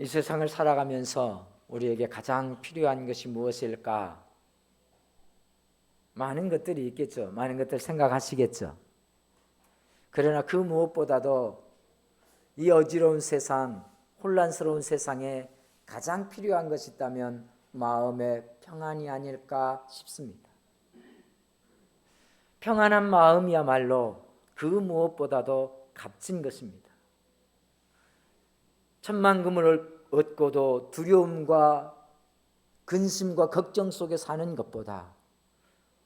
이 세상을 살아가면서 우리에게 가장 필요한 것이 무엇일까? 많은 것들이 있겠죠. 많은 것들 생각하시겠죠. 그러나 그 무엇보다도 이 어지러운 세상, 혼란스러운 세상에 가장 필요한 것이 있다면 마음의 평안이 아닐까 싶습니다. 평안한 마음이야말로 그 무엇보다도 값진 것입니다. 천만금을 얻고도 두려움과 근심과 걱정 속에 사는 것보다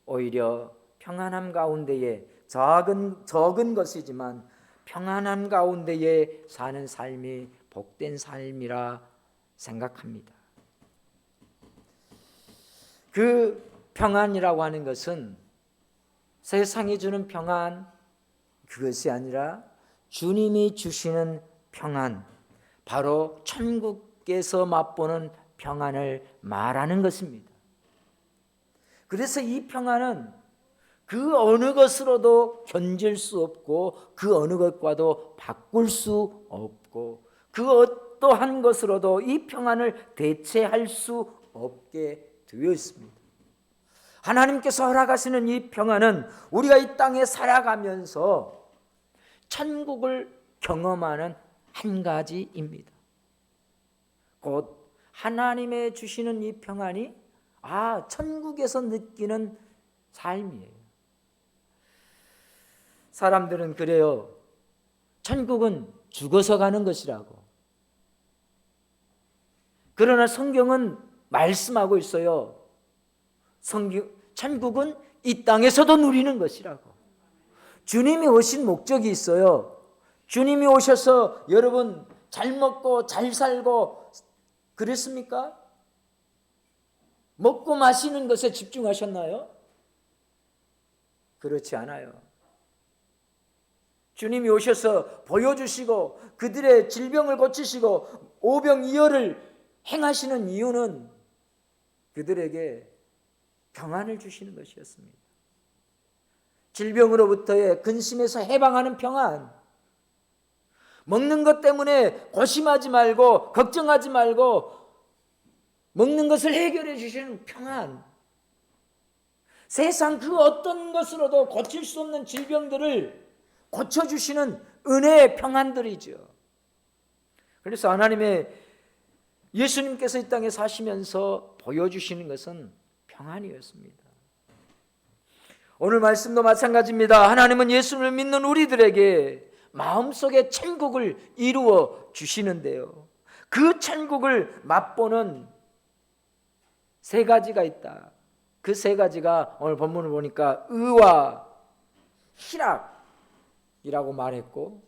오히려 평안함 가운데에 적은 것이지만 평안함 가운데에 사는 삶이 복된 삶이라 생각합니다. 그 평안이라고 하는 것은 세상이 주는 평안, 그것이 아니라 주님이 주시는 평안, 바로 천국에서 맛보는 평안을 말하는 것입니다. 그래서 이 평안은 그 어느 것으로도 견질 수 없고 그 어느 것과도 바꿀 수 없고 그 어떠한 것으로도 이 평안을 대체할 수 없게 되어 있습니다. 하나님께서 허락하시는 이 평안은 우리가 이 땅에 살아가면서 천국을 경험하는 한 가지입니다. 곧 하나님의 주시는 이 평안이 천국에서 느끼는 삶이에요. 사람들은 그래요. 천국은 죽어서 가는 것이라고. 그러나 성경은 말씀하고 있어요. 천국은 이 땅에서도 누리는 것이라고. 주님이 오신 목적이 있어요. 주님이 오셔서 여러분 잘 먹고 잘 살고 그랬습니까? 먹고 마시는 것에 집중하셨나요? 그렇지 않아요. 주님이 오셔서 보여주시고 그들의 질병을 고치시고 오병이어를 행하시는 이유는 그들에게 평안을 주시는 것이었습니다. 질병으로부터의 근심에서 해방하는 평안, 먹는 것 때문에 고심하지 말고 걱정하지 말고 먹는 것을 해결해 주시는 평안, 세상 그 어떤 것으로도 고칠 수 없는 질병들을 고쳐주시는 은혜의 평안들이죠. 그래서 하나님의 예수님께서 이 땅에 사시면서 보여주시는 것은 평안이었습니다. 오늘 말씀도 마찬가지입니다. 하나님은 예수를 믿는 우리들에게 마음속에 천국을 이루어 주시는데요, 그 천국을 맛보는 세 가지가 있다. 그 세 가지가 오늘 본문을 보니까 의와 희락이라고 말했고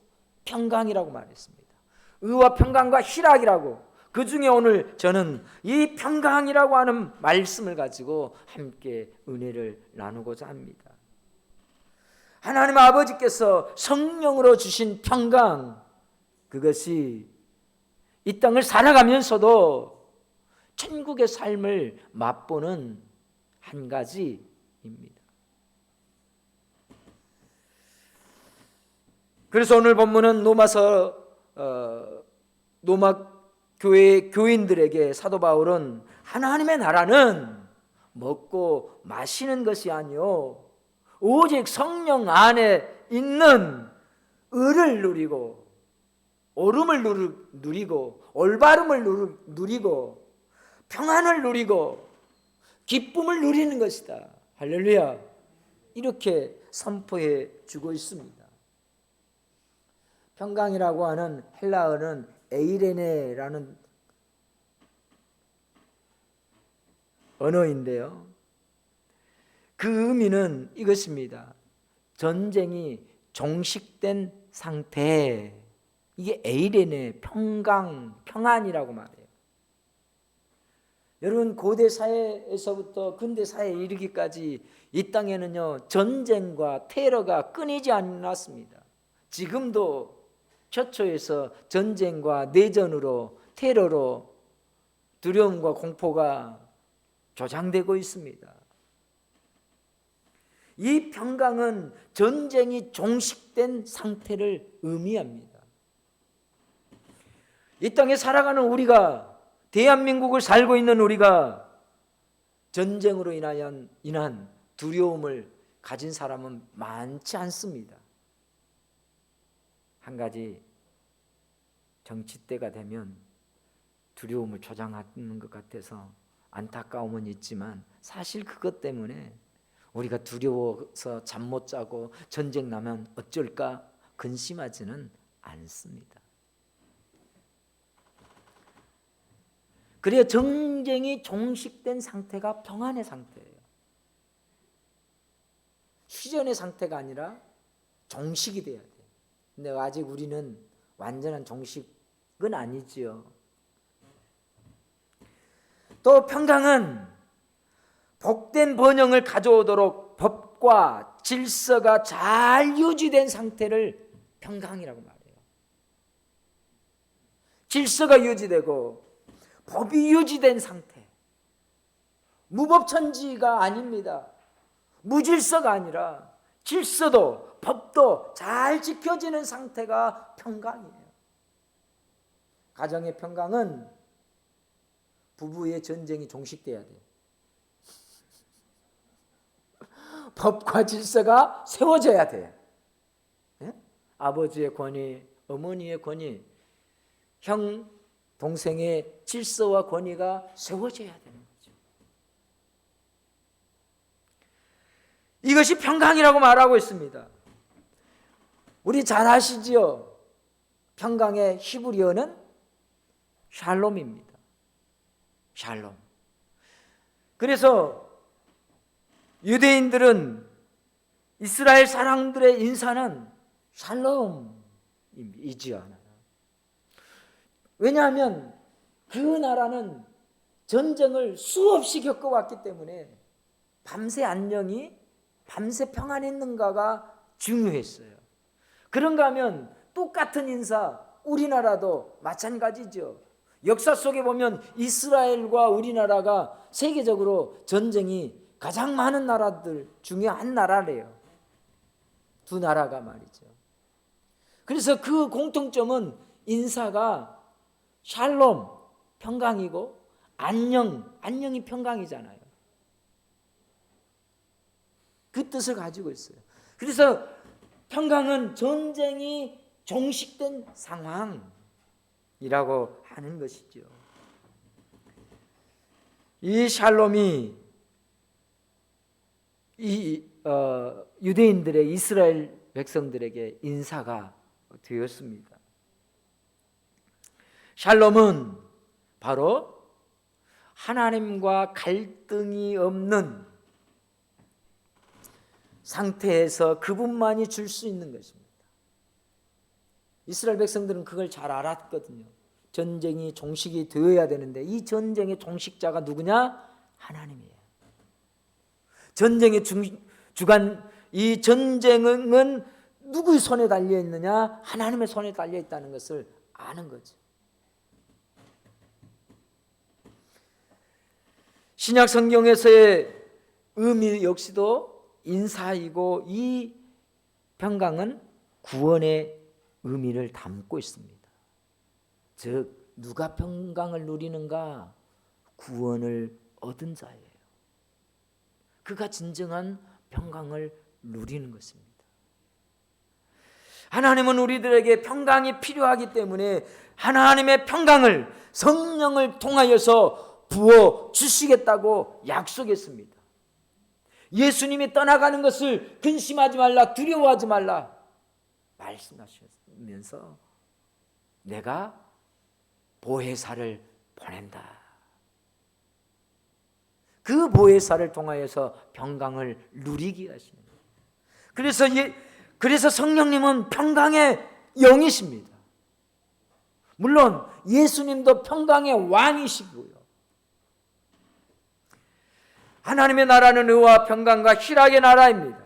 평강이라고 말했습니다. 의와 평강과 희락이라고. 그 중에 오늘 저는 이 평강이라고 하는 말씀을 가지고 함께 은혜를 나누고자 합니다. 하나님 아버지께서 성령으로 주신 평강, 그것이 이 땅을 살아가면서도 천국의 삶을 맛보는 한 가지입니다. 그래서 오늘 본문은 로마 교회 교인들에게 사도 바울은 하나님의 나라는 먹고 마시는 것이 아니요 오직 성령 안에 있는 의를 누리고 옳음을 누리고 올바름을 누리고 평안을 누리고 기쁨을 누리는 것이다. 할렐루야. 이렇게 선포해 주고 있습니다. 평강이라고 하는 헬라어는 에이레네라는 언어인데요, 그 의미는 이것입니다. 전쟁이 종식된 상태, 이게 에이레네, 평안이라고 말해요. 여러분, 고대 사회에서부터 근대 사회에 이르기까지 이 땅에는요 전쟁과 테러가 끊이지 않았습니다. 지금도 처처에서 전쟁과 내전으로 테러로 두려움과 공포가 조장되고 있습니다. 이 평강은 전쟁이 종식된 상태를 의미합니다. 이 땅에 살아가는 우리가, 대한민국을 살고 있는 우리가 전쟁으로 인한 두려움을 가진 사람은 많지 않습니다. 한 가지, 정치 때가 되면 두려움을 조장하는 것 같아서 안타까움은 있지만 사실 그것 때문에 우리가 두려워서 잠 못 자고 전쟁 나면 어쩔까 근심하지는 않습니다. 그래야 전쟁이 종식된 상태가 평안의 상태예요. 휴전의 상태가 아니라 종식이 돼야 돼요. 근데 아직 우리는 완전한 종식은 아니지요. 또 평강은 복된 번영을 가져오도록 법과 질서가 잘 유지된 상태를 평강이라고 말해요. 질서가 유지되고 법이 유지된 상태, 무법천지가 아닙니다. 무질서가 아니라 질서도 법도 잘 지켜지는 상태가 평강이에요. 가정의 평강은 부부의 전쟁이 종식돼야 돼요. 법과 질서가 세워져야 돼요. 네? 아버지의 권위, 어머니의 권위, 형, 동생의 질서와 권위가 세워져야 되는 거죠. 이것이 평강이라고 말하고 있습니다. 우리 잘 아시지요? 평강의 히브리어는 샬롬입니다. 샬롬. 그래서 유대인들은 이스라엘 사람들의 인사는 샬롬이지요. 왜냐하면 그 나라는 전쟁을 수없이 겪어왔기 때문에 밤새 안녕이, 밤새 평안이 있는가가 중요했어요. 그런가 하면 똑같은 인사, 우리나라도 마찬가지죠. 역사 속에 보면 이스라엘과 우리나라가 세계적으로 전쟁이 가장 많은 나라들 중에 한 나라래요. 두 나라가 말이죠. 그래서 그 공통점은 인사가 샬롬, 평강이고 안녕이 평강이잖아요. 그 뜻을 가지고 있어요. 그래서 평강은 전쟁이 종식된 상황이라고 하는 것이죠. 이 샬롬이 유대인들의, 이스라엘 백성들에게 인사가 되었습니다. 샬롬은 바로 하나님과 갈등이 없는 상태에서 그분만이 줄 수 있는 것입니다. 이스라엘 백성들은 그걸 잘 알았거든요. 전쟁이 종식이 되어야 되는데 이 전쟁의 종식자가 누구냐? 하나님이에요. 전쟁의 주관, 이 전쟁은 누구의 손에 달려 있느냐? 하나님의 손에 달려 있다는 것을 아는 거죠. 신약 성경에서의 의미 역시도 인사이고 이 평강은 구원의 의미를 담고 있습니다. 즉 누가 평강을 누리는가? 구원을 얻은 자예요. 그가 진정한 평강을 누리는 것입니다. 하나님은 우리들에게 평강이 필요하기 때문에 하나님의 평강을 성령을 통하여서 부어 주시겠다고 약속했습니다. 예수님이 떠나가는 것을 근심하지 말라, 두려워하지 말라 말씀하시면서 내가 보혜사를 보낸다. 그 보혜사를 통하여서 평강을 누리게 하시는 거예요. 그래서 성령님은 평강의 영이십니다. 물론 예수님도 평강의 왕이시고요. 하나님의 나라는 의와 평강과 희락의 나라입니다.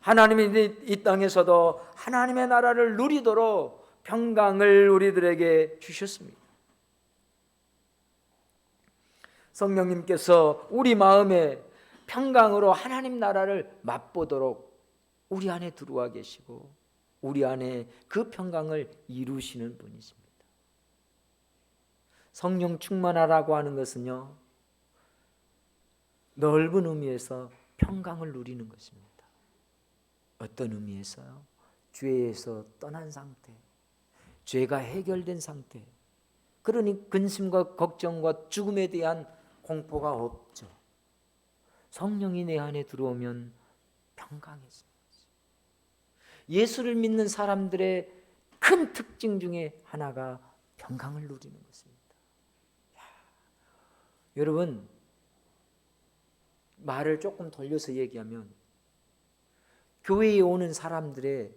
하나님이 이 땅에서도 하나님의 나라를 누리도록 평강을 우리들에게 주셨습니다. 성령님께서 우리 마음에 평강으로 하나님 나라를 맛보도록 우리 안에 들어와 계시고 우리 안에 그 평강을 이루시는 분이십니다. 성령 충만하라고 하는 것은요, 넓은 의미에서 평강을 누리는 것입니다. 어떤 의미에서요? 죄에서 떠난 상태, 죄가 해결된 상태. 그러니 근심과 걱정과 죽음에 대한 공포가 없죠. 성령이 내 안에 들어오면 평강해집니다. 예수를 믿는 사람들의 큰 특징 중에 하나가 평강을 누리는 것입니다. 여러분, 말을 조금 돌려서 얘기하면 교회에 오는 사람들의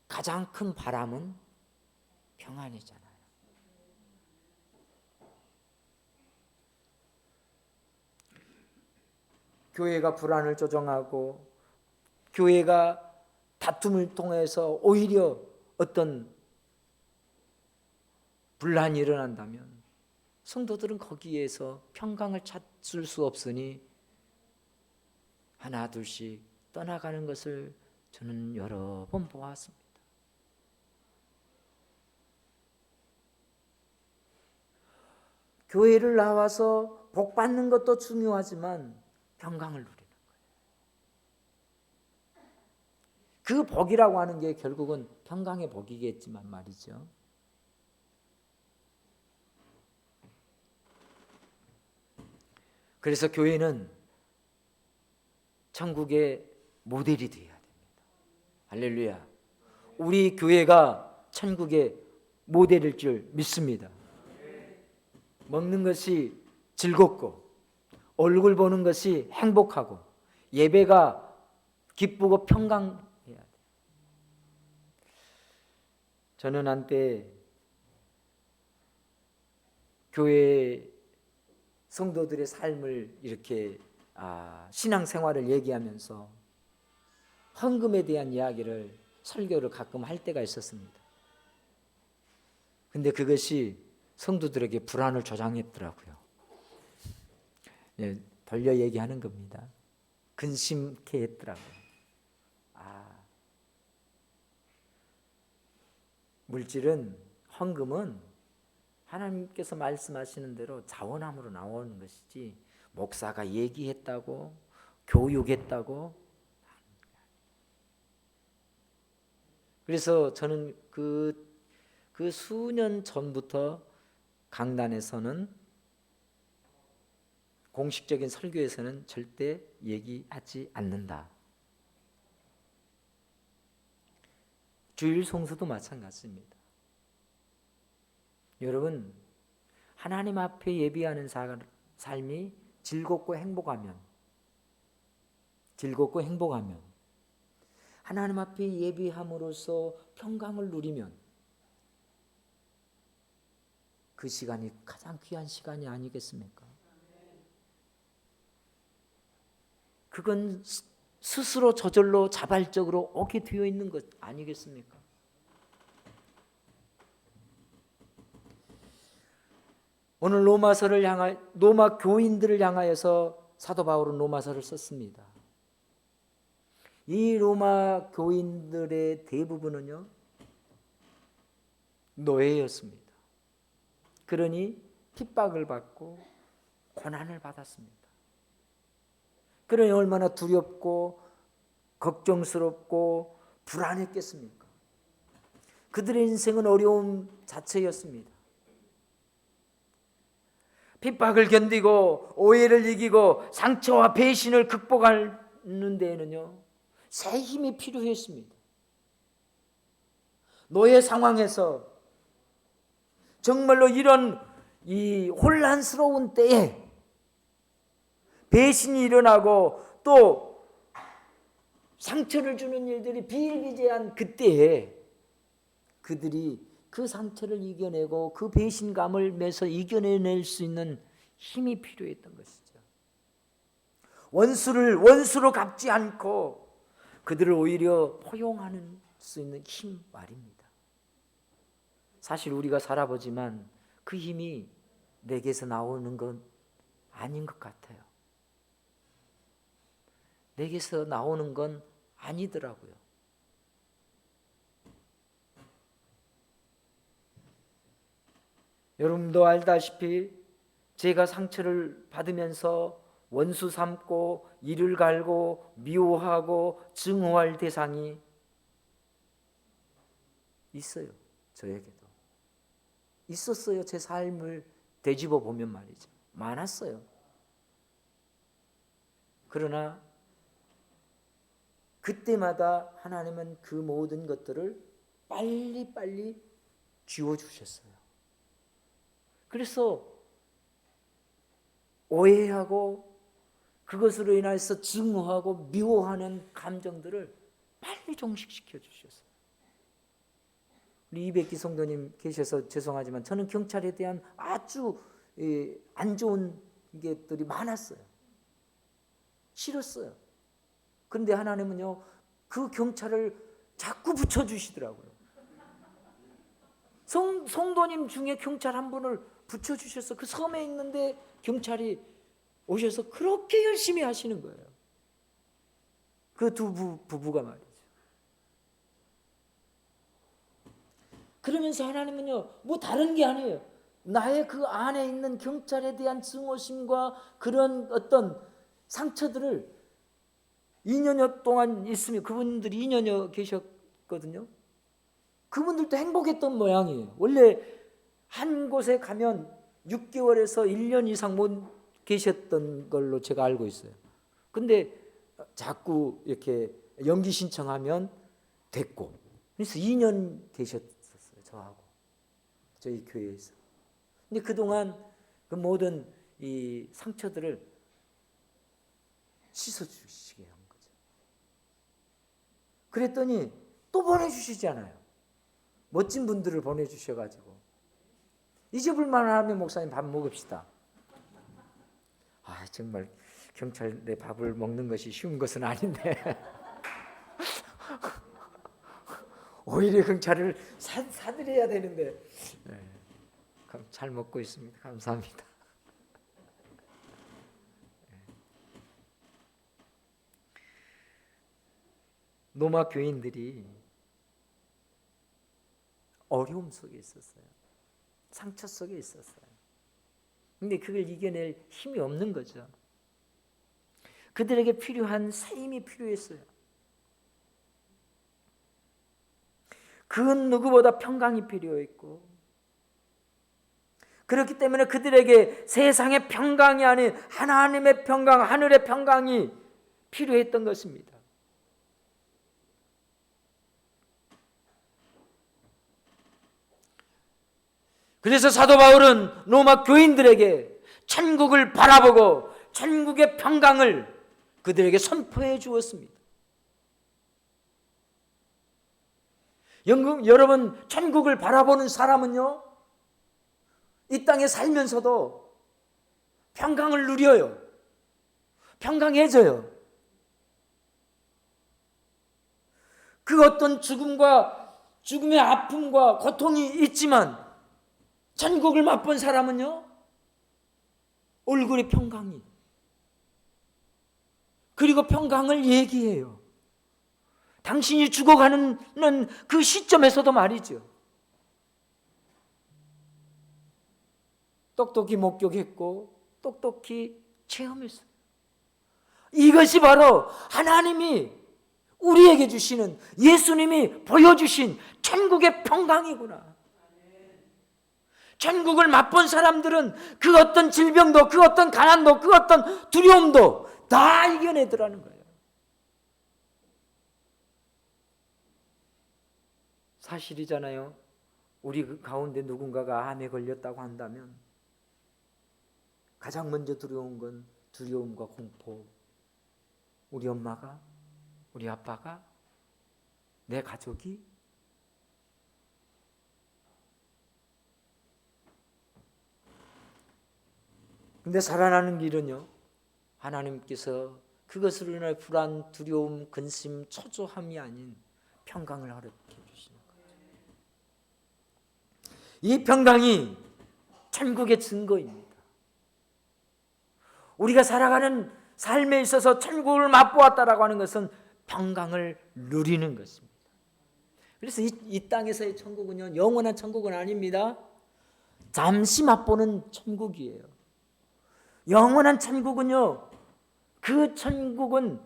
가장 큰 바람은 평안이잖아요. 교회가 불안을 조정하고 교회가 다툼을 통해서 오히려 어떤 분란이 일어난다면 성도들은 거기에서 평강을 찾을 수 없으니 하나 둘씩 떠나가는 것을 저는 여러 번 보았습니다. 교회를 나와서 복 받는 것도 중요하지만 평강을 누리는 거예요. 그 복이라고 하는 게 결국은 평강의 복이겠지만 말이죠. 그래서 교회는 천국의 모델이 되어야 됩니다. 할렐루야. 우리 교회가 천국의 모델일 줄 믿습니다. 먹는 것이 즐겁고 얼굴 보는 것이 행복하고 예배가 기쁘고 평강해야 돼요. 저는 한때 교회 성도들의 삶을 이렇게 신앙생활을 얘기하면서 헌금에 대한 이야기를 설교를 가끔 할 때가 있었습니다. 근데 그것이 성도들에게 불안을 조장했더라고요. 예, 돌려 얘기하는 겁니다. 근심케 했더라고요. 물질은, 헌금은 하나님께서 말씀하시는 대로 자원함으로 나오는 것이지 목사가 얘기했다고 교육했다고. 그래서 저는 그 수년 전부터 강단에서는 공식적인 설교에서는 절대 얘기하지 않는다. 주일 성수도 마찬가지입니다. 여러분, 하나님 앞에 예비하는 삶이 즐겁고 행복하면 하나님 앞에 예비함으로써 평강을 누리면 그 시간이 가장 귀한 시간이 아니겠습니까? 그건 스스로 저절로 자발적으로 오게 되어 있는 것 아니겠습니까? 오늘 로마 교인들을 향하여서 사도 바울은 로마서를 썼습니다. 이 로마 교인들의 대부분은요, 노예였습니다. 그러니 핍박을 받고 고난을 받았습니다. 그러니 얼마나 두렵고 걱정스럽고 불안했겠습니까? 그들의 인생은 어려움 자체였습니다. 핍박을 견디고 오해를 이기고 상처와 배신을 극복하는 데에는요, 새 힘이 필요했습니다. 노예 상황에서 정말로 이런 이 혼란스러운 때에 배신이 일어나고 또 상처를 주는 일들이 비일비재한 그때에 그들이 그 상처를 이겨내고 그 배신감을 매서 이겨낼 수 있는 힘이 필요했던 것이죠. 원수로 갚지 않고 그들을 오히려 포용하는 수 있는 힘 말입니다. 사실 우리가 살아보지만 그 힘이 내게서 나오는 건 아닌 것 같아요. 내게서 나오는 건 아니더라고요. 여러분도 알다시피 제가 상처를 받으면서 원수 삼고 이를 갈고 미워하고 증오할 대상이 있어요. 저에게도 있었어요. 제 삶을 되짚어 보면 말이죠. 많았어요. 그러나 그때마다 하나님은 그 모든 것들을 빨리빨리 지워주셨어요. 그래서 오해하고 그것으로 인해서 증오하고 미워하는 감정들을 빨리 종식시켜 주셨어요. 우리 이백기 성도님 계셔서 죄송하지만 저는 경찰에 대한 아주 안 좋은 것들이 많았어요. 싫었어요. 그런데 하나님은요, 그 경찰을 자꾸 붙여주시더라고요. 성도님 중에 경찰 한 분을 붙여주셔서 그 섬에 있는데 경찰이 오셔서 그렇게 열심히 하시는 거예요. 그 두 부부가 말이죠. 그러면서 하나님은요, 뭐 다른 게 아니에요. 나의 그 안에 있는 경찰에 대한 증오심과 그런 어떤 상처들을 2년여 동안 있으면, 그분들이 2년여 계셨거든요. 그분들도 행복했던 모양이에요. 원래 한 곳에 가면 6개월에서 1년 이상 못 계셨던 걸로 제가 알고 있어요. 근데 자꾸 이렇게 연기 신청하면 됐고, 그래서 2년 계셨어요. 저하고 저희 교회에서. 근데 그동안 그 모든 이 상처들을 씻어주시게 한 거죠. 그랬더니 또 보내주시잖아요. 멋진 분들을 보내주셔가지고 잊어볼만 하면 목사님 밥 먹읍시다. 아, 정말 경찰에 밥을 먹는 것이 쉬운 것은 아닌데 오히려 경찰을 사드려야 되는데, 네, 잘 먹고 있습니다. 감사합니다. 로마 교인들이 어려움 속에 있었어요. 상처 속에 있었어요. 근데 그걸 이겨낼 힘이 없는 거죠. 그들에게 필요한 새 힘이 필요했어요. 그 누구보다 평강이 필요했고, 그렇기 때문에 그들에게 세상의 평강이 아닌 하나님의 평강, 하늘의 평강이 필요했던 것입니다. 그래서 사도 바울은 로마 교인들에게 천국을 바라보고 천국의 평강을 그들에게 선포해 주었습니다. 여러분, 천국을 바라보는 사람은요, 이 땅에 살면서도 평강을 누려요. 평강해져요. 그 어떤 죽음의 아픔과 고통이 있지만 천국을 맛본 사람은요, 얼굴에 평강이, 그리고 평강을 얘기해요. 당신이 죽어가는 그 시점에서도 말이죠. 똑똑히 목격했고 똑똑히 체험했어요. 이것이 바로 하나님이 우리에게 주시는, 예수님이 보여주신 천국의 평강이구나. 천국을 맛본 사람들은 그 어떤 질병도, 그 어떤 가난도, 그 어떤 두려움도 다 이겨내더라는 거예요. 사실이잖아요. 우리 그 가운데 누군가가 암에 걸렸다고 한다면 가장 먼저 두려운 건 두려움과 공포. 우리 엄마가, 우리 아빠가, 내 가족이. 근데 살아나는 길은요, 하나님께서 그것으로 인해 불안, 두려움, 근심, 초조함이 아닌 평강을 허락해 주시는 거예요. 이 평강이 천국의 증거입니다. 우리가 살아가는 삶에 있어서 천국을 맛보았다라고 하는 것은 평강을 누리는 것입니다. 그래서 이 땅에서의 천국은요, 영원한 천국은 아닙니다. 잠시 맛보는 천국이에요. 영원한 천국은요, 그 천국은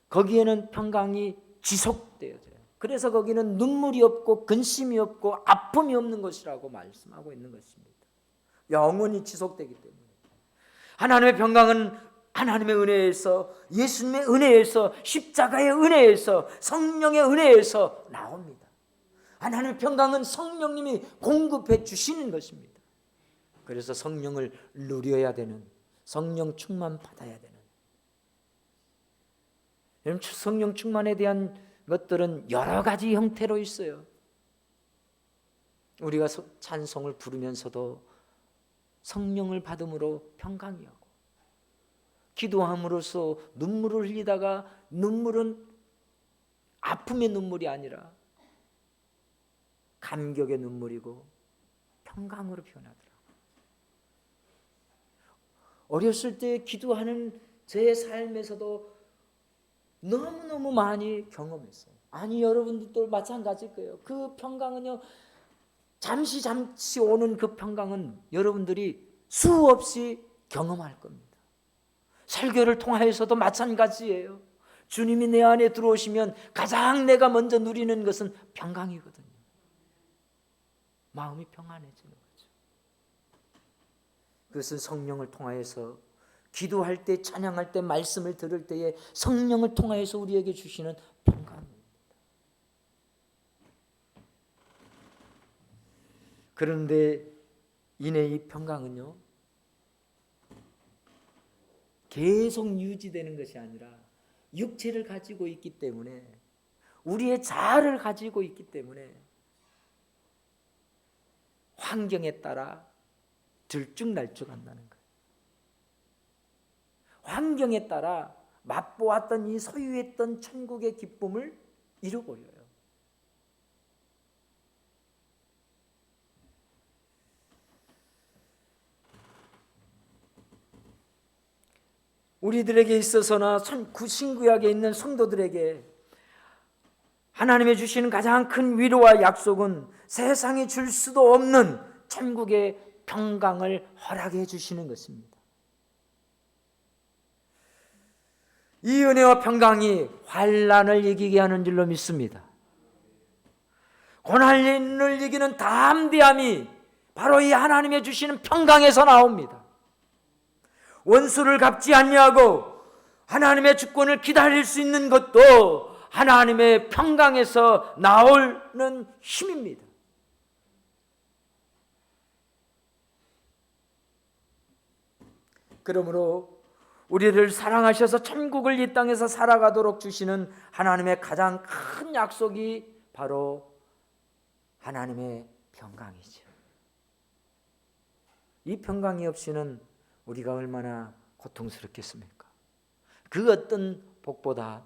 거기에는 평강이 지속되어져요. 그래서 거기는 눈물이 없고 근심이 없고 아픔이 없는 것이라고 말씀하고 있는 것입니다. 영원히 지속되기 때문에. 하나님의 평강은 하나님의 은혜에서, 예수님의 은혜에서, 십자가의 은혜에서, 성령의 은혜에서 나옵니다. 하나님의 평강은 성령님이 공급해 주시는 것입니다. 그래서 성령을 누려야 되는, 성령 충만 받아야 되는. 여러분, 성령 충만에 대한 것들은 여러 가지 형태로 있어요. 우리가 찬송을 부르면서도 성령을 받음으로 평강이 오고, 기도함으로써 눈물을 흘리다가 눈물은 아픔의 눈물이 아니라 감격의 눈물이고 평강으로 변하더라고요. 어렸을 때 기도하는 제 삶에서도 너무너무 많이 경험했어요. 아니, 여러분들도 마찬가지일 거예요. 그 평강은요, 잠시 오는 그 평강은 여러분들이 수없이 경험할 겁니다. 설교를 통하여서도 마찬가지예요. 주님이 내 안에 들어오시면 가장 내가 먼저 누리는 것은 평강이거든요. 마음이 평안해지는 거죠. 그것은 성령을 통하여서, 기도할 때, 찬양할 때, 말씀을 들을 때에 성령을 통하여서 우리에게 주시는 평강입니다. 그런데 이내 이 평강은요, 계속 유지되는 것이 아니라 육체를 가지고 있기 때문에, 우리의 자아를 가지고 있기 때문에 환경에 따라 들쭉날쭉한다는 거예요. 환경에 따라 맛보았던 이 소유했던 천국의 기쁨을 잃어버려요. 우리들에게 있어서나 신구약에 있는 성도들에게 하나님의 주시는 가장 큰 위로와 약속은 세상이 줄 수도 없는 천국의 평강을 허락해 주시는 것입니다. 이 은혜와 평강이 환난을 이기게 하는 줄로 믿습니다. 고난을 이기는 담대함이 바로 이 하나님의 주시는 평강에서 나옵니다. 원수를 갚지 아니하고 하나님의 주권을 기다릴 수 있는 것도 하나님의 평강에서 나오는 힘입니다. 그러므로 우리를 사랑하셔서 천국을 이 땅에서 살아가도록 주시는 하나님의 가장 큰 약속이 바로 하나님의 평강이죠. 이 평강이 없이는 우리가 얼마나 고통스럽겠습니까? 그 어떤 복보다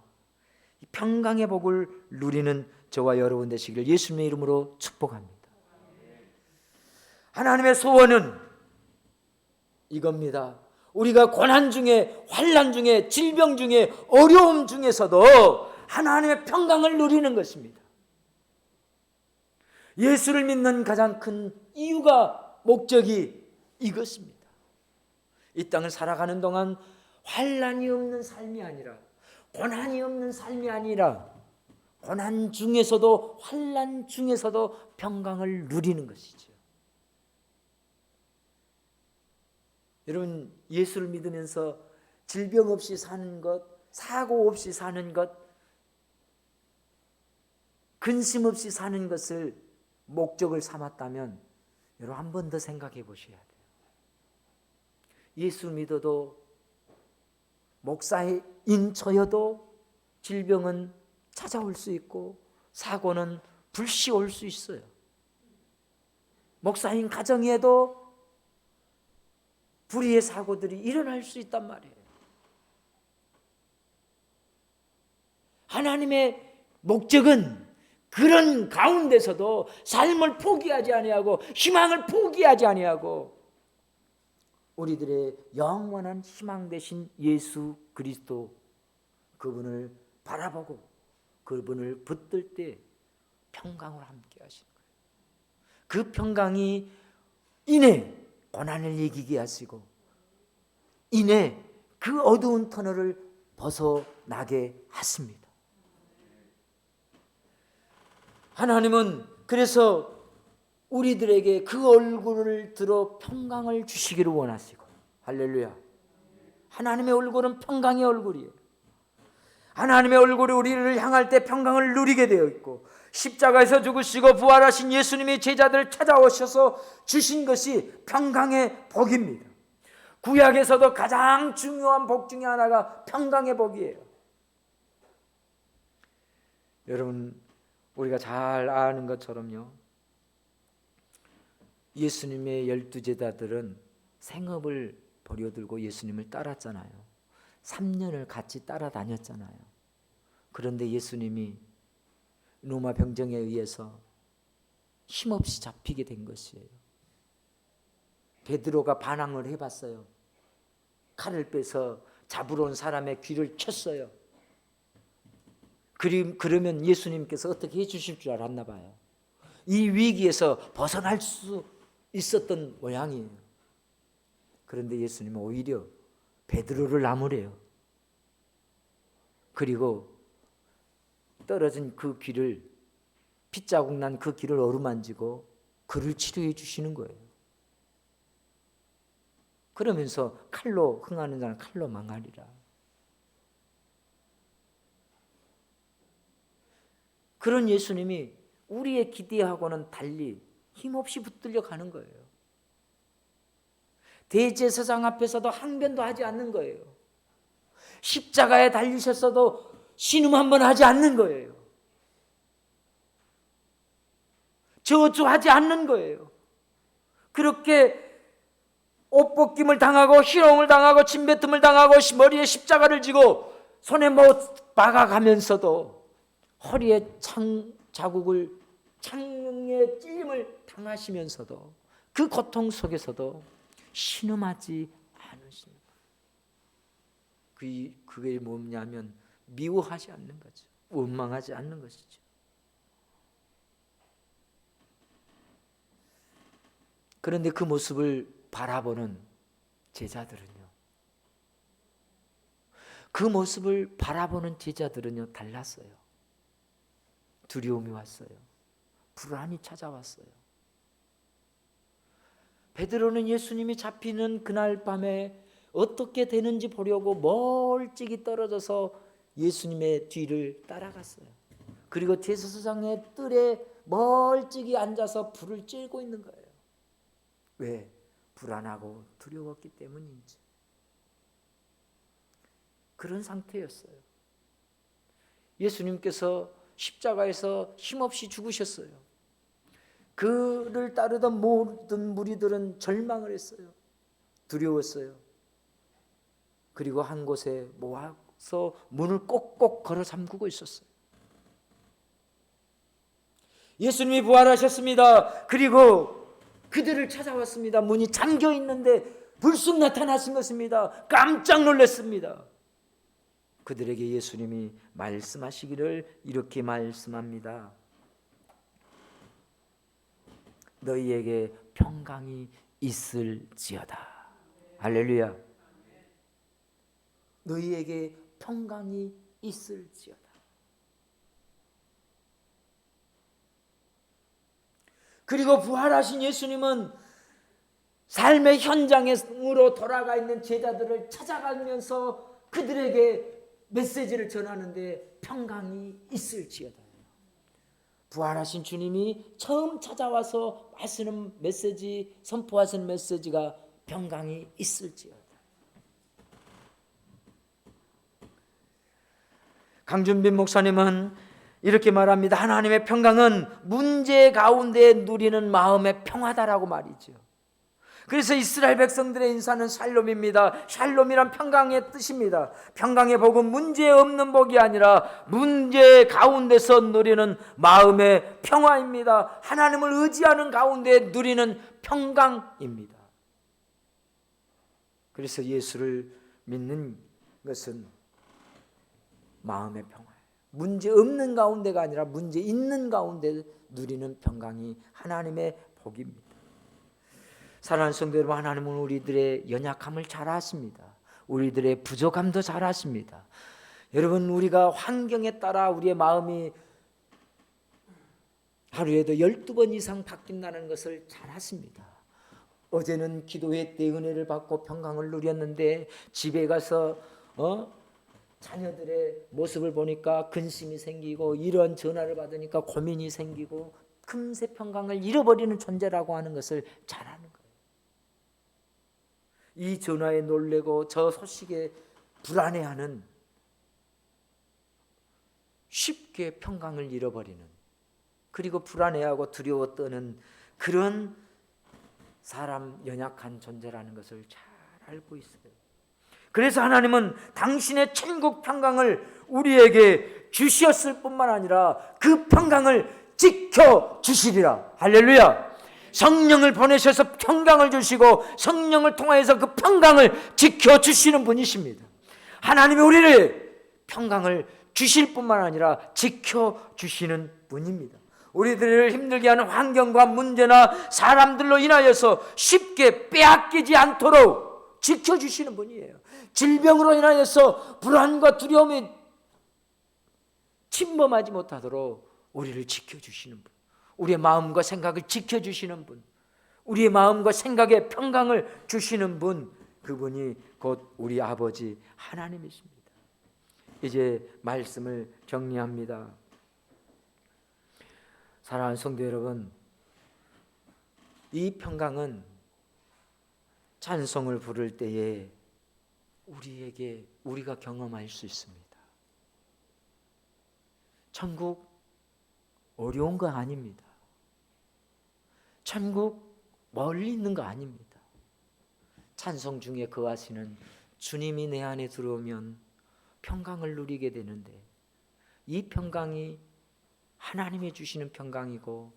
평강의 복을 누리는 저와 여러분 되시기를 예수님의 이름으로 축복합니다. 하나님의 소원은 이겁니다. 우리가 고난 중에, 환난 중에, 질병 중에, 어려움 중에서도 하나님의 평강을 누리는 것입니다. 예수를 믿는 가장 큰 이유가, 목적이 이것입니다. 이 땅을 살아가는 동안 환난이 없는 삶이 아니라, 고난이 없는 삶이 아니라, 고난 중에서도, 환난 중에서도 평강을 누리는 것이죠. 여러분, 예수를 믿으면서 질병 없이 사는 것, 사고 없이 사는 것, 근심 없이 사는 것을 목적을 삼았다면 여러분 한 번 더 생각해 보셔야 돼요. 예수 믿어도, 목사인 저여도 질병은 찾아올 수 있고 사고는 불시 올 수 있어요. 목사인 가정에도 불의의 사고들이 일어날 수 있단 말이에요. 하나님의 목적은 그런 가운데서도 삶을 포기하지 아니하고 희망을 포기하지 아니하고 우리들의 영원한 희망 되신 예수 그리스도, 그분을 바라보고 그분을 붙들 때 평강으로 함께 하시는 거예요. 그 평강이 이내 고난을 이기게 하시고 이내 그 어두운 터널을 벗어나게 하십니다. 하나님은 그래서 우리들에게 그 얼굴을 들어 평강을 주시기를 원하시고, 할렐루야. 하나님의 얼굴은 평강의 얼굴이에요. 하나님의 얼굴이 우리를 향할 때 평강을 누리게 되어 있고, 십자가에서 죽으시고 부활하신 예수님이 제자들을 찾아오셔서 주신 것이 평강의 복입니다. 구약에서도 가장 중요한 복 중에 하나가 평강의 복이에요. 여러분, 우리가 잘 아는 것처럼요, 예수님의 12제자들은 생업을 버려들고 예수님을 따랐잖아요. 3년을 같이 따라다녔잖아요. 그런데 예수님이 로마 병정에 의해서 힘없이 잡히게 된 것이에요. 베드로가 반항을 해봤어요. 칼을 빼서 잡으러 온 사람의 귀를 쳤어요. 그러면 예수님께서 어떻게 해주실 줄 알았나 봐요. 이 위기에서 벗어날 수 있었던 모양이에요. 그런데 예수님은 오히려 베드로를 나무래요. 그리고 떨어진 그 귀를, 핏자국 난 그 귀를 어루만지고 그를 치료해 주시는 거예요. 그러면서 칼로 흥하는 자는 칼로 망하리라. 그런 예수님이 우리의 기대하고는 달리 힘없이 붙들려 가는 거예요. 대제사장 앞에서도 항변도 하지 않는 거예요. 십자가에 달리셨어도 신음 한번 하지 않는 거예요. 저주하지 않는 거예요. 그렇게 옷벗김을 당하고 희롱을 당하고 침뱉음을 당하고 머리에 십자가를 지고 손에 못 박아가면서도 허리에 자국을, 창에 찔림을 당하시면서도 그 고통 속에서도 신음하지 않으십니다. 그게 뭐냐면 미워하지 않는 거죠. 원망하지 않는 것이죠. 그런데 그 모습을 바라보는 제자들은요, 그 모습을 바라보는 제자들은요 달랐어요. 두려움이 왔어요. 불안이 찾아왔어요. 베드로는 예수님이 잡히는 그날 밤에 어떻게 되는지 보려고 멀찍이 떨어져서 예수님의 뒤를 따라갔어요. 그리고 제사장의 뜰에 멀찍이 앉아서 불을 쬐고 있는 거예요. 왜? 불안하고 두려웠기 때문인지. 그런 상태였어요. 예수님께서 십자가에서 힘없이 죽으셨어요. 그를 따르던 모든 무리들은 절망을 했어요. 두려웠어요. 그리고 한 곳에 모아서 문을 꼭꼭 걸어 잠그고 있었어요. 예수님이 부활하셨습니다. 그리고 그들을 찾아왔습니다. 문이 잠겨 있는데 불쑥 나타나신 것입니다. 깜짝 놀랐습니다. 그들에게 예수님이 말씀하시기를 이렇게 말씀합니다. 너희에게 평강이 있을지어다. 할렐루야. 너희에게 평강이 있을지어다. 그리고 부활하신 예수님은 삶의 현장으로 돌아가 있는 제자들을 찾아가면서 그들에게 메시지를 전하는데 평강이 있을지어다. 부활하신 주님이 처음 찾아와서 하시는 메시지, 선포하시는 메시지가 평강이 있을지어다. 강준빈 목사님은 이렇게 말합니다. 하나님의 평강은 문제 가운데 누리는 마음의 평화다라고 말이죠. 그래서 이스라엘 백성들의 인사는 샬롬입니다. 샬롬이란 평강의 뜻입니다. 평강의 복은 문제 없는 복이 아니라 문제 가운데서 누리는 마음의 평화입니다. 하나님을 의지하는 가운데 누리는 평강입니다. 그래서 예수를 믿는 것은 마음의 평화예요. 문제 없는 가운데가 아니라 문제 있는 가운데 누리는 평강이 하나님의 복입니다. 사랑하는 성도 여러분, 하나님은 우리들의 연약함을 잘 아십니다. 우리들의 부족함도 잘 아십니다. 여러분, 우리가 환경에 따라 우리의 마음이 하루에도 12번 이상 바뀐다는 것을 잘 아십니다. 어제는 기도회 때 은혜를 받고 평강을 누렸는데 집에 가서 자녀들의 모습을 보니까 근심이 생기고 이런 전화를 받으니까 고민이 생기고 금세 평강을 잃어버리는 존재라고 하는 것을 잘 아는 거예요. 이 전화에 놀래고 저 소식에 불안해하는, 쉽게 평강을 잃어버리는, 그리고 불안해하고 두려워 떠는 그런 사람, 연약한 존재라는 것을 잘 알고 있어요. 그래서 하나님은 당신의 천국 평강을 우리에게 주셨을 뿐만 아니라 그 평강을 지켜주시리라. 할렐루야. 성령을 보내셔서 평강을 주시고 성령을 통하여서 그 평강을 지켜주시는 분이십니다. 하나님이 우리를 평강을 주실 뿐만 아니라 지켜주시는 분입니다. 우리들을 힘들게 하는 환경과 문제나 사람들로 인하여서 쉽게 빼앗기지 않도록 지켜주시는 분이에요. 질병으로 인하여서 불안과 두려움이 침범하지 못하도록 우리를 지켜주시는 분, 우리의 마음과 생각을 지켜주시는 분, 우리의 마음과 생각에 평강을 주시는 분, 그분이 곧 우리 아버지 하나님이십니다. 이제 말씀을 정리합니다. 사랑하는 성도 여러분, 이 평강은 찬송을 부를 때에 우리가 경험할 수 있습니다. 천국 어려운 거 아닙니다. 천국 멀리 있는 거 아닙니다. 찬송 중에 거하시는 주님이 내 안에 들어오면 평강을 누리게 되는데, 이 평강이 하나님이 주시는 평강이고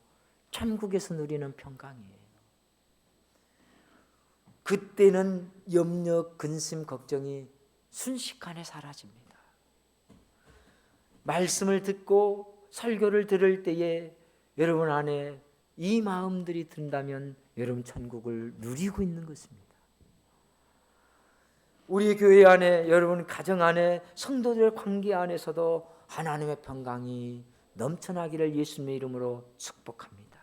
천국에서 누리는 평강이에요. 그때는 염려, 근심, 걱정이 순식간에 사라집니다. 말씀을 듣고 설교를 들을 때에 여러분 안에 이 마음들이 든다면 여러분 천국을 누리고 있는 것입니다. 우리 교회 안에, 여러분 가정 안에, 성도들의 관계 안에서도 하나님의 평강이 넘쳐나기를 예수님의 이름으로 축복합니다.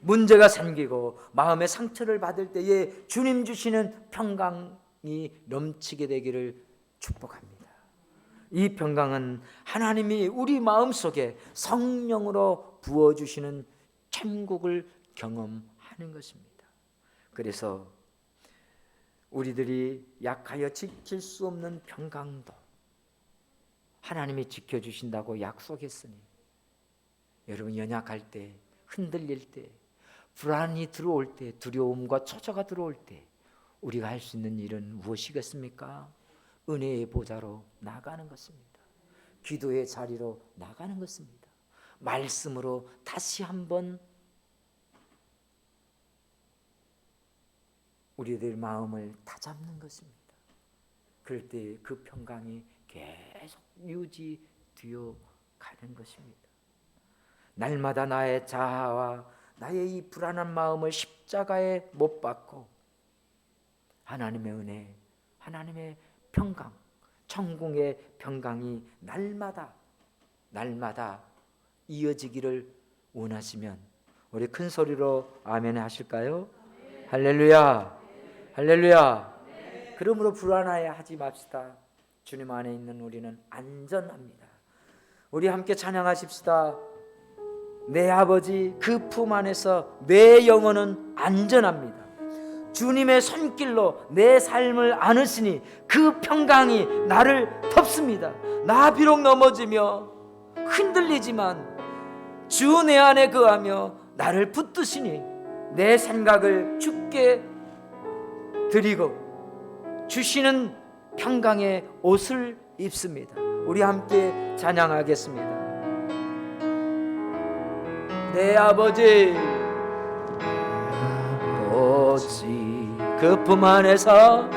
문제가 생기고 마음의 상처를 받을 때에 주님 주시는 평강이 넘치게 되기를 축복합니다. 이 평강은 하나님이 우리 마음속에 성령으로 부어주시는 천국을 경험하는 것입니다. 그래서 우리들이 약하여 지킬 수 없는 평강도 하나님이 지켜주신다고 약속했으니, 여러분 연약할 때, 흔들릴 때, 불안이 들어올 때, 두려움과 초조가 들어올 때 우리가 할 수 있는 일은 무엇이겠습니까? 은혜의 보좌로 나가는 것입니다. 기도의 자리로 나가는 것입니다. 말씀으로 다시 한번 우리들 마음을 다잡는 것입니다. 그럴 때 그 평강이 계속 유지되어 가는 것입니다. 날마다 나의 자아와 나의 이 불안한 마음을 십자가에 못 박고 하나님의 은혜, 하나님의 평강, 천국의 평강이 날마다 이어지기를 원하시면 우리 큰 소리로 아멘 하실까요? 아멘. 할렐루야, 할렐루야. 아멘. 그러므로 불안하여 하지 맙시다. 주님 안에 있는 우리는 안전합니다. 우리 함께 찬양하십시다. 내 아버지 그 품 안에서 내 영혼은 안전합니다. 주님의 손길로 내 삶을 안으시니 그 평강이 나를 덮습니다. 나 비록 넘어지며 흔들리지만 주 내 안에 거하며 나를 붙드시니 내 생각을 주께 드리고 주시는 평강의 옷을 입습니다. 우리 함께 찬양하겠습니다. 내 아버지 그 품 안에서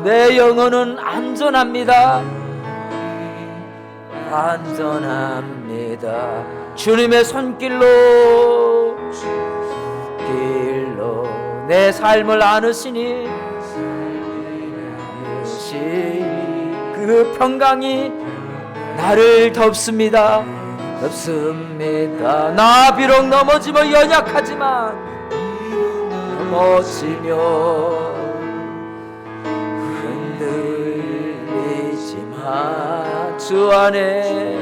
내 영혼은 안전합니다. 안전합니다. 주님의 손길로 길로 내 삶을 안으시니 그 평강이 나를 덮습니다. 덮습니다. 나 비록 넘어지면 연약하지만 넘어지며 흔들리지만 주 안에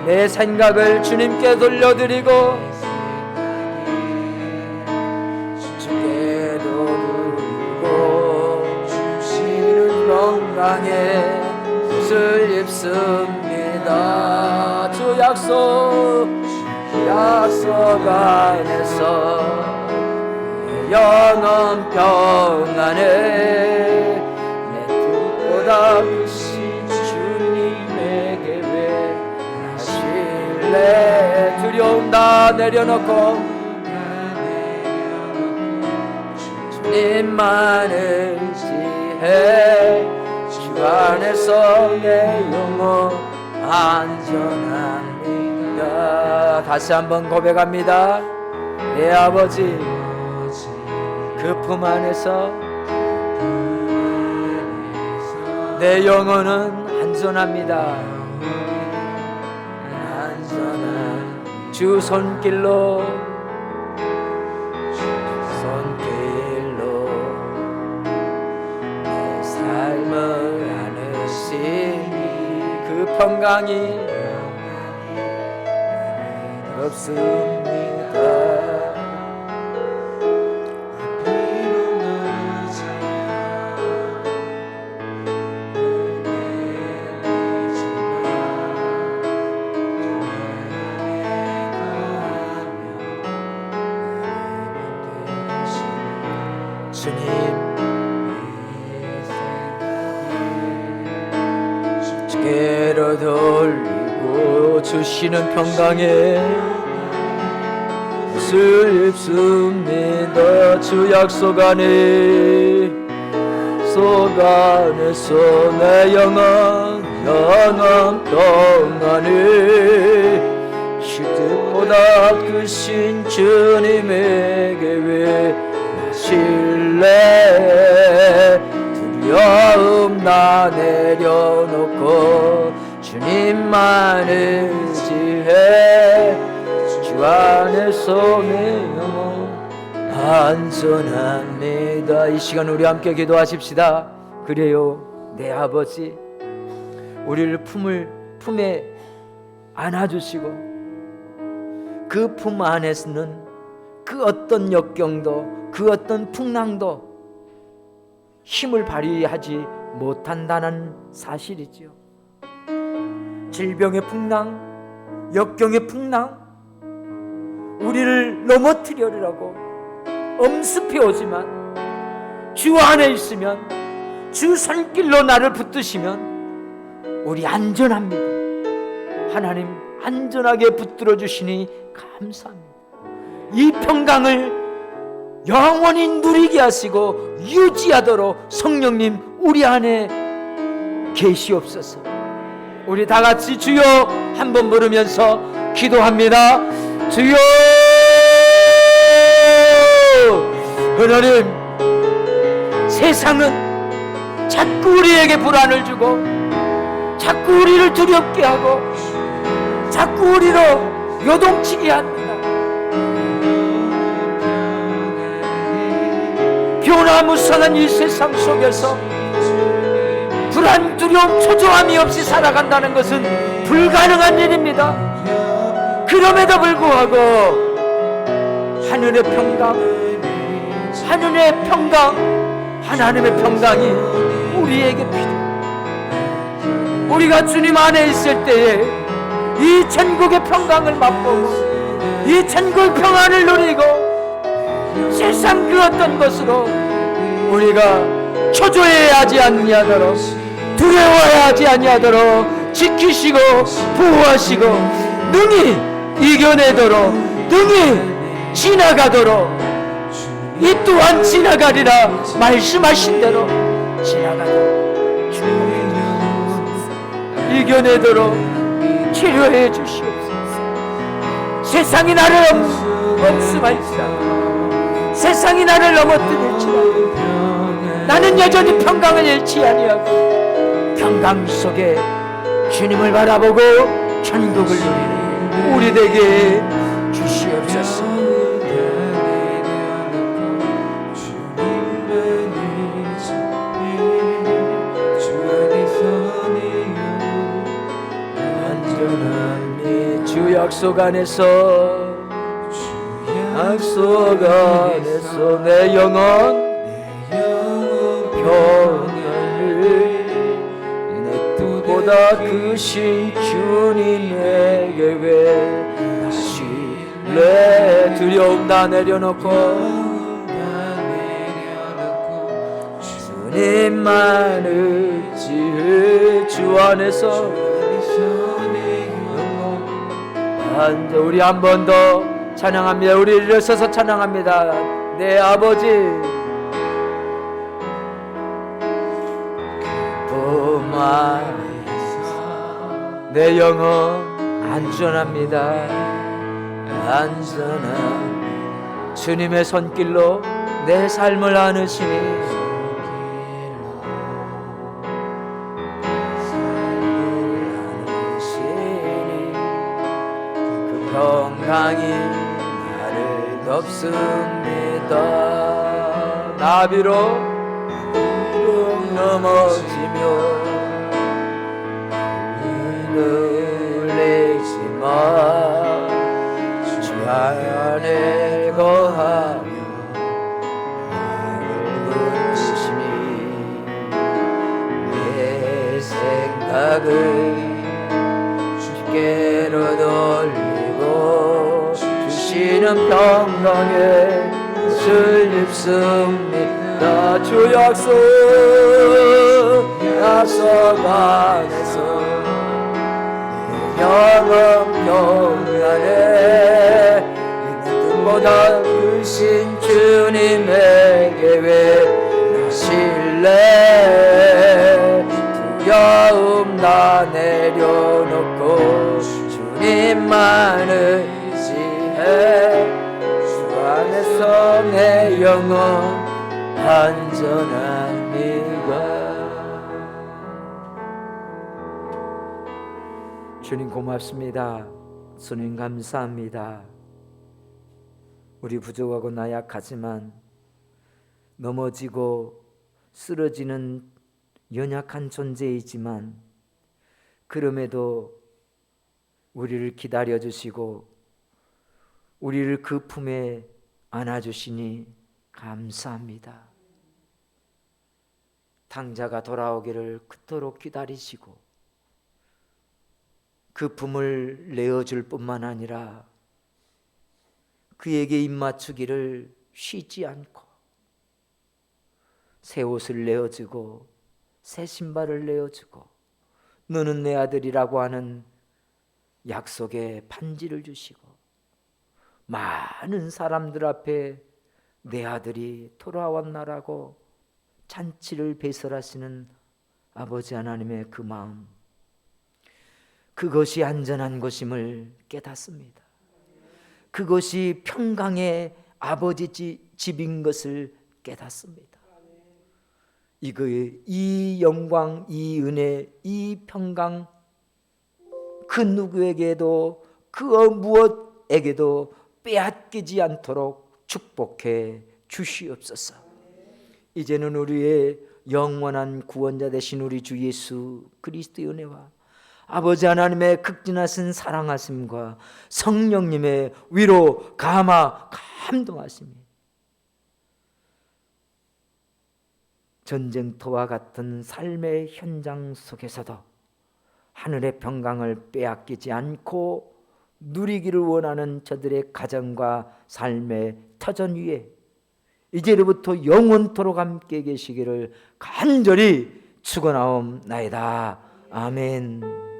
내 생각을 주님께 돌려드리고 주께 돌리고 주시는 건강에 옷을 입습니다. 주 약속 안에서 영원 평안에 내 뜻보다 크신 주님에게 내 두려움 다 내려놓고 주님만을 의지해 주 안에서 내 영혼 안전합니다. 다시 한번 고백합니다. 내 아버지 그 품 안에서 내 영혼은 안전합니다. 주 손길로 내 삶을 안으시니 그 평강이 없습니다. 주님 주께로 돌리고 주시는 평강에 옷을 입습니다. 주 약속 안에 속 안에서 내 영원 평안에 시대보다 크신 주님에게 왜 신뢰 두려움 나 내려놓고 주님만 의지해 주 안에서 내 영혼 안전합니다. 이 시간 우리 함께 기도하십시다. 그래요 내 아버지 우리를 품에 안아주시고 그 품 안에서는 그 어떤 역경도 그 어떤 풍랑도 힘을 발휘하지 못한다는 사실이지요. 질병의 풍랑, 역경의 풍랑, 우리를 넘어뜨리려고 엄습해 오지만 주 안에 있으면 주 손길로 나를 붙드시면 우리 안전합니다. 하나님 안전하게 붙들어 주시니 감사합니다. 이 평강을 영원히 누리게 하시고 유지하도록 성령님 우리 안에 계시옵소서. 우리 다 같이 주여 한번 부르면서 기도합니다. 주여 하나님 세상은 자꾸 우리에게 불안을 주고 자꾸 우리를 두렵게 하고 자꾸 우리로 요동치게 합니다. 변화무쌍한 이 세상 속에서 불안, 두려움, 초조함이 없이 살아간다는 것은 불가능한 일입니다. 그럼에도 불구하고 하늘의 평강, 하나님의 평강이 우리에게 필요합니다. 우리가 주님 안에 있을 때에 이 천국의 평강을 맛보고 이 천국의 평안을 누리고 세상 그 어떤 것으로 우리가 초조해하지 아니하도록 두려워하지 아니하도록 지키시고 보호하시고 능히 이겨내도록 능히 지나가도록 이 또한 지나가리라 말씀하신 대로 지나가도록 이겨내도록 치료해 주시옵소서. 세상이 나를 엄습할지라도, 세상이 나를 넘어뜨릴지라도 나는 여전히 평강을 잃지 아니하고 평강 속에 주님을 바라보고 천국을 누리는 우리 되게 주시옵소서. 안전함이 주 약속 안에서, 약속 안에서 내 영혼 평안을 내 뜻보다 크신 주님에게 왜 다시 내 두려움 다 내려놓고 주님만 의지해 주 안에서 앉아. 우리 한 번 더 찬양합니다. 우리 일어서서 찬양합니다. 내 아버지 내 영혼 안전합니다. 안전한 주님의 손길로 내 삶을 안으시니 그 평강이 나를 덮습니다. 나비로 넘어지며 놀리지마. 주 안에 거하며 나를 부르시니 내 생각을 주께로 돌리고 주시는 평강에 옷을 입습니다. 주 약속 안에서 영원 평안에 눈보다 크신 주님에게 왜 나실래. 두려움 다 내려놓고 주님만 의지해. 주 안에서 내 영혼 안전합니다. 주님 고맙습니다. 주님 감사합니다. 우리 부족하고 나약하지만 넘어지고 쓰러지는 연약한 존재이지만 그럼에도 우리를 기다려주시고 우리를 그 품에 안아주시니 감사합니다. 당자가 돌아오기를 그토록 기다리시고 그 품을 내어줄 뿐만 아니라 그에게 입맞추기를 쉬지 않고 새 옷을 내어주고 새 신발을 내어주고 너는 내 아들이라고 하는 약속의 반지를 주시고 많은 사람들 앞에 내 아들이 돌아왔나라고 잔치를 배설하시는 아버지 하나님의 그 마음, 그것이 안전한 것임을 깨닫습니다. 그것이 평강의 아버지 집인 것을 깨닫습니다. 이 영광, 이 은혜, 이 평강 그 누구에게도 그 무엇에게도 빼앗기지 않도록 축복해 주시옵소서. 이제는 우리의 영원한 구원자 되신 우리 주 예수 그리스도의 은혜와 아버지 하나님의 극진하신 사랑하심과 성령님의 위로 감화 감동하심이 전쟁터와 같은 삶의 현장 속에서도 하늘의 평강을 빼앗기지 않고 누리기를 원하는 저들의 가정과 삶의 터전 위에 이제로부터 영원토록 함께 계시기를 간절히 축원하옵나이다. 아멘.